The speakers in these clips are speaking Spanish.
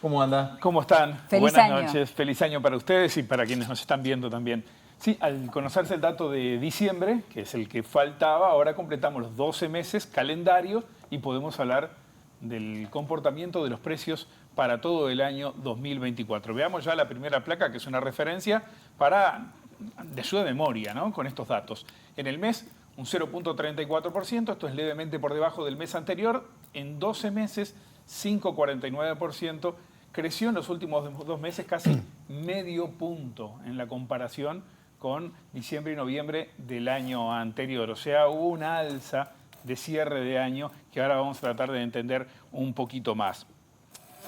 ¿Cómo anda? ¿Cómo están? Feliz Buenas año. noches. Feliz año para ustedes y para quienes nos están viendo también. Sí, al conocerse el dato de diciembre, que es el que faltaba, ahora completamos los 12 meses calendario y podemos hablar del comportamiento de los precios para todo el año 2024. Veamos ya la primera placa, que es una referencia de ayuda de memoria, ¿no? Con estos datos. En el mes, un 0,34%, esto es levemente por debajo del mes anterior. En 12 meses, 5,49%. Creció en los últimos 2 meses casi medio punto en la comparación con diciembre y noviembre del año anterior. O sea, hubo una alza de cierre de año que ahora vamos a tratar de entender un poquito más.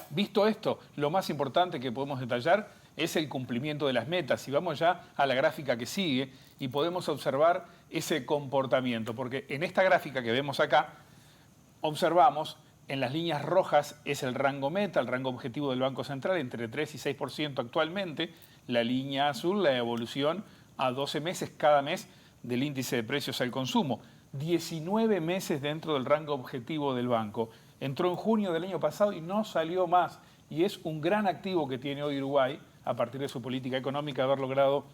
Visto esto, lo más importante que podemos detallar es el cumplimiento de las metas. Y vamos ya a la gráfica que sigue y podemos observar ese comportamiento. Porque en esta gráfica que vemos acá, observamos en las líneas rojas es el rango meta, el rango objetivo del Banco Central, entre 3 y 6% actualmente. La línea azul, la evolución a 12 meses cada mes del índice de precios al consumo. 19 meses dentro del rango objetivo del banco. Entró en junio del año pasado y no salió más. Y es un gran activo que tiene hoy Uruguay, a partir de su política económica, haber logrado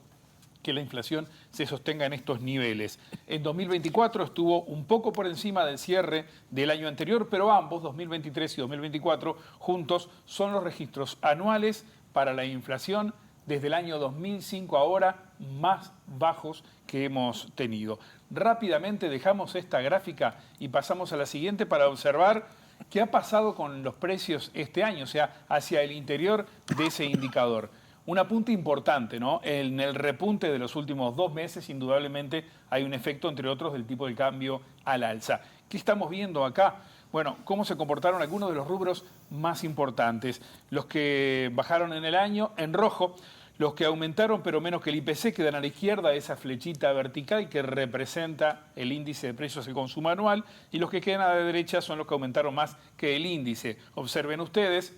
que la inflación se sostenga en estos niveles. En 2024 estuvo un poco por encima del cierre del año anterior, pero ambos, 2023 y 2024, juntos son los registros anuales para la inflación desde el año 2005 ahora más bajos que hemos tenido. Rápidamente dejamos esta gráfica y pasamos a la siguiente para observar qué ha pasado con los precios este año, o sea, hacia el interior de ese indicador. Un apunte importante, ¿no? En el repunte de los últimos 2 meses, indudablemente, hay un efecto, entre otros, del tipo de cambio al alza. ¿Qué estamos viendo acá? Bueno, cómo se comportaron algunos de los rubros más importantes. Los que bajaron en el año, en rojo. Los que aumentaron, pero menos que el IPC, quedan a la izquierda, esa flechita vertical que representa el índice de precios del consumo anual. Y los que quedan a la derecha son los que aumentaron más que el índice. Observen ustedes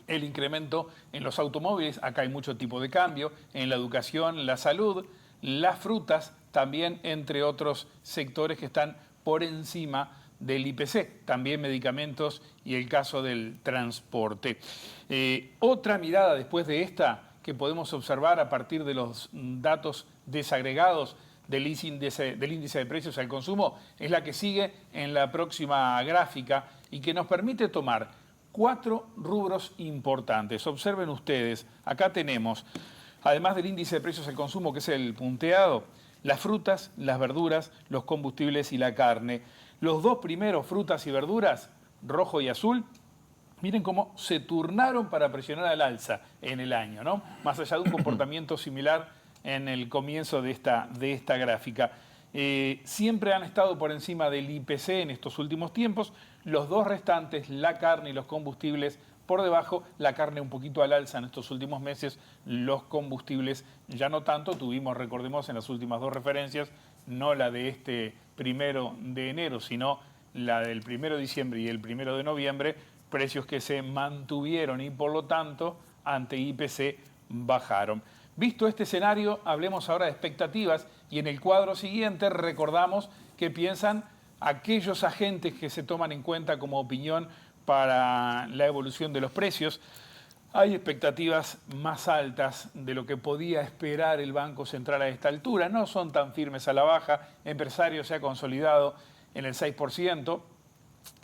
el incremento en los automóviles, acá hay mucho tipo de cambio, en la educación, la salud, las frutas, también entre otros sectores que están por encima del IPC, también medicamentos y el caso del transporte. Otra mirada después de esta que podemos observar a partir de los datos desagregados del índice de precios al consumo es la que sigue en la próxima gráfica y que nos permite tomar 4 rubros importantes. Observen ustedes, acá tenemos, además del índice de precios al consumo, que es el punteado, las frutas, las verduras, los combustibles y la carne. Los dos primeros, frutas y verduras, rojo y azul, miren cómo se turnaron para presionar al alza en el año, ¿no? Más allá de un comportamiento similar en el comienzo de esta gráfica. Siempre han estado por encima del IPC en estos últimos tiempos. Los dos restantes, la carne y los combustibles, por debajo. La carne un poquito al alza en estos últimos meses. Los combustibles ya no tanto. Tuvimos, recordemos, en las últimas 2 referencias, no la de este 1 de enero, sino la del 1 de diciembre y el 1 de noviembre, precios que se mantuvieron y por lo tanto ante IPC bajaron. Visto este escenario, hablemos ahora de expectativas y en el cuadro siguiente recordamos qué piensan aquellos agentes que se toman en cuenta como opinión para la evolución de los precios. Hay expectativas más altas de lo que podía esperar el Banco Central a esta altura. No son tan firmes a la baja. Empresario se ha consolidado en el 6%.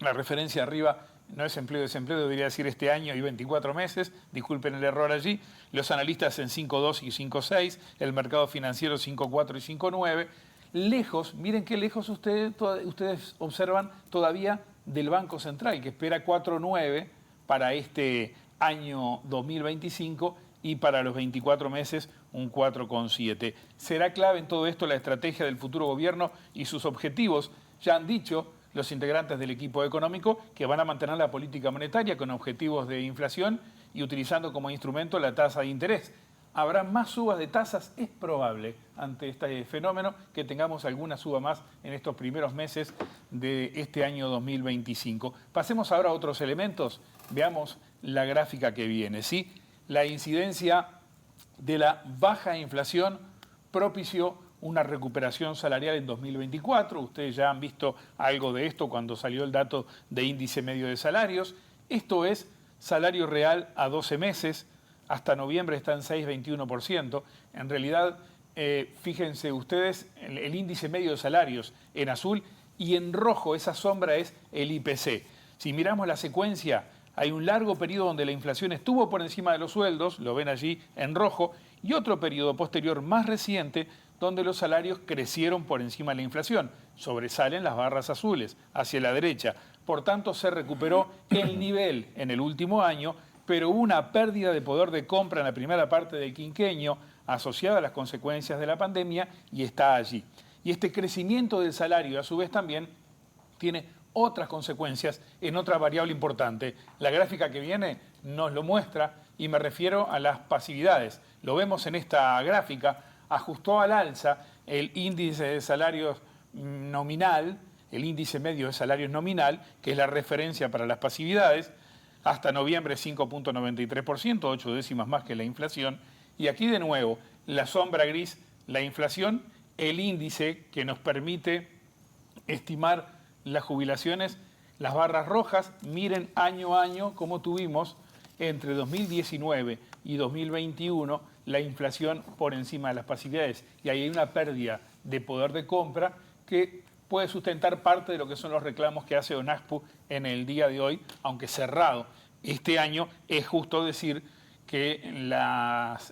La referencia arriba no es empleo-desempleo, debería decir este año y 24 meses, disculpen el error allí. Los analistas en 5.2 y 5.6, el mercado financiero 5.4 y 5.9. Lejos, miren qué lejos ustedes observan todavía del Banco Central, que espera 4.9 para este año 2025 y para los 24 meses un 4.7. Será clave en todo esto la estrategia del futuro gobierno y sus objetivos. Ya han dicho los integrantes del equipo económico que van a mantener la política monetaria con objetivos de inflación y utilizando como instrumento la tasa de interés. ¿Habrá más subas de tasas? Es probable, ante este fenómeno, que tengamos alguna suba más en estos primeros meses de este año 2025. Pasemos ahora a otros elementos. Veamos la gráfica que viene, ¿sí? La incidencia de la baja inflación propició una recuperación salarial en 2024. Ustedes ya han visto algo de esto cuando salió el dato de índice medio de salarios. Esto es salario real a 12 meses, hasta noviembre está en 6,21%. En realidad, fíjense ustedes, el índice medio de salarios en azul y en rojo, esa sombra es el IPC. Si miramos la secuencia, hay un largo periodo donde la inflación estuvo por encima de los sueldos, lo ven allí en rojo, y otro periodo posterior más reciente donde los salarios crecieron por encima de la inflación. Sobresalen las barras azules hacia la derecha. Por tanto, se recuperó el nivel en el último año, pero hubo una pérdida de poder de compra en la primera parte del quinquenio asociada a las consecuencias de la pandemia y está allí. Y este crecimiento del salario, a su vez, también tiene otras consecuencias en otra variable importante. La gráfica que viene nos lo muestra y me refiero a las pasividades. Lo vemos en esta gráfica, ajustó al alza el índice de salarios nominal, el índice medio de salarios nominal, que es la referencia para las pasividades, hasta noviembre 5,93%, 8 décimas más que la inflación. Y aquí de nuevo, la sombra gris, la inflación, el índice que nos permite estimar las jubilaciones, las barras rojas, miren año a año cómo tuvimos entre 2019 y 2021 la inflación por encima de las pasividades. Y ahí hay una pérdida de poder de compra que puede sustentar parte de lo que son los reclamos que hace ONASPU en el día de hoy, aunque cerrado este año. Es justo decir que las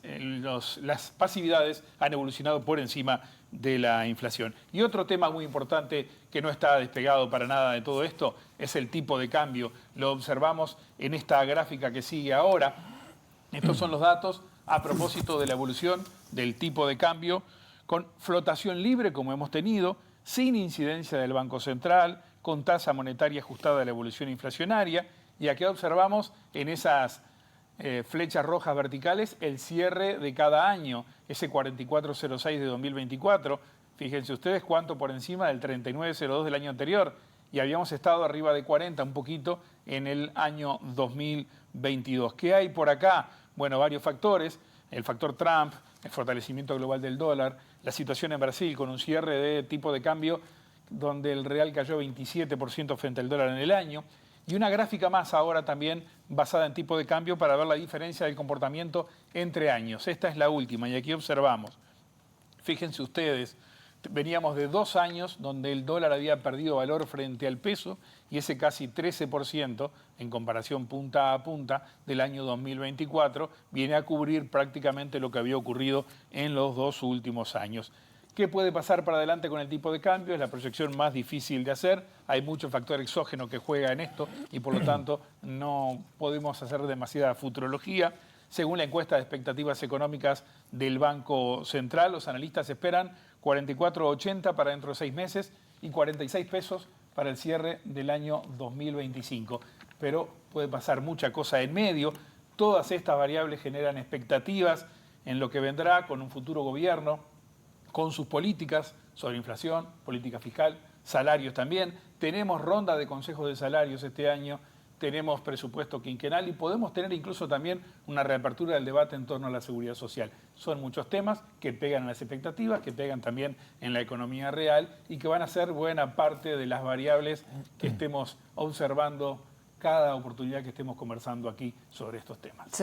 pasividades han evolucionado por encima de la inflación. Y otro tema muy importante que no está despegado para nada de todo esto es el tipo de cambio. Lo observamos en esta gráfica que sigue ahora. Estos son los datos a propósito de la evolución del tipo de cambio con flotación libre, como hemos tenido, sin incidencia del Banco Central, con tasa monetaria ajustada a la evolución inflacionaria. Y aquí observamos en esas flechas rojas verticales el cierre de cada año, ese 4406 de 2024. Fíjense ustedes cuánto por encima del 3902 del año anterior. Y habíamos estado arriba de 40, un poquito, en el año 2022. ¿Qué hay por acá? Bueno, varios factores. El factor Trump, el fortalecimiento global del dólar, la situación en Brasil con un cierre de tipo de cambio donde el real cayó 27% frente al dólar en el año. Y una gráfica más ahora también basada en tipo de cambio para ver la diferencia del comportamiento entre años. Esta es la última y aquí observamos. Fíjense ustedes, veníamos de 2 años donde el dólar había perdido valor frente al peso y ese casi 13% en comparación punta a punta del año 2024 viene a cubrir prácticamente lo que había ocurrido en los 2 últimos años. ¿Qué puede pasar para adelante con el tipo de cambio? Es la proyección más difícil de hacer. Hay mucho factor exógeno que juega en esto y por lo tanto no podemos hacer demasiada futurología. Según la encuesta de expectativas económicas del Banco Central, los analistas esperan 44,80 para dentro de 6 meses y 46 pesos para el cierre del año 2025. Pero puede pasar mucha cosa en medio. Todas estas variables generan expectativas en lo que vendrá con un futuro gobierno, con sus políticas sobre inflación, política fiscal, salarios también. Tenemos ronda de consejos de salarios este año, tenemos presupuesto quinquenal y podemos tener incluso también una reapertura del debate en torno a la seguridad social. Son muchos temas que pegan en las expectativas, que pegan también en la economía real y que van a ser buena parte de las variables que estemos observando cada oportunidad que estemos conversando aquí sobre estos temas.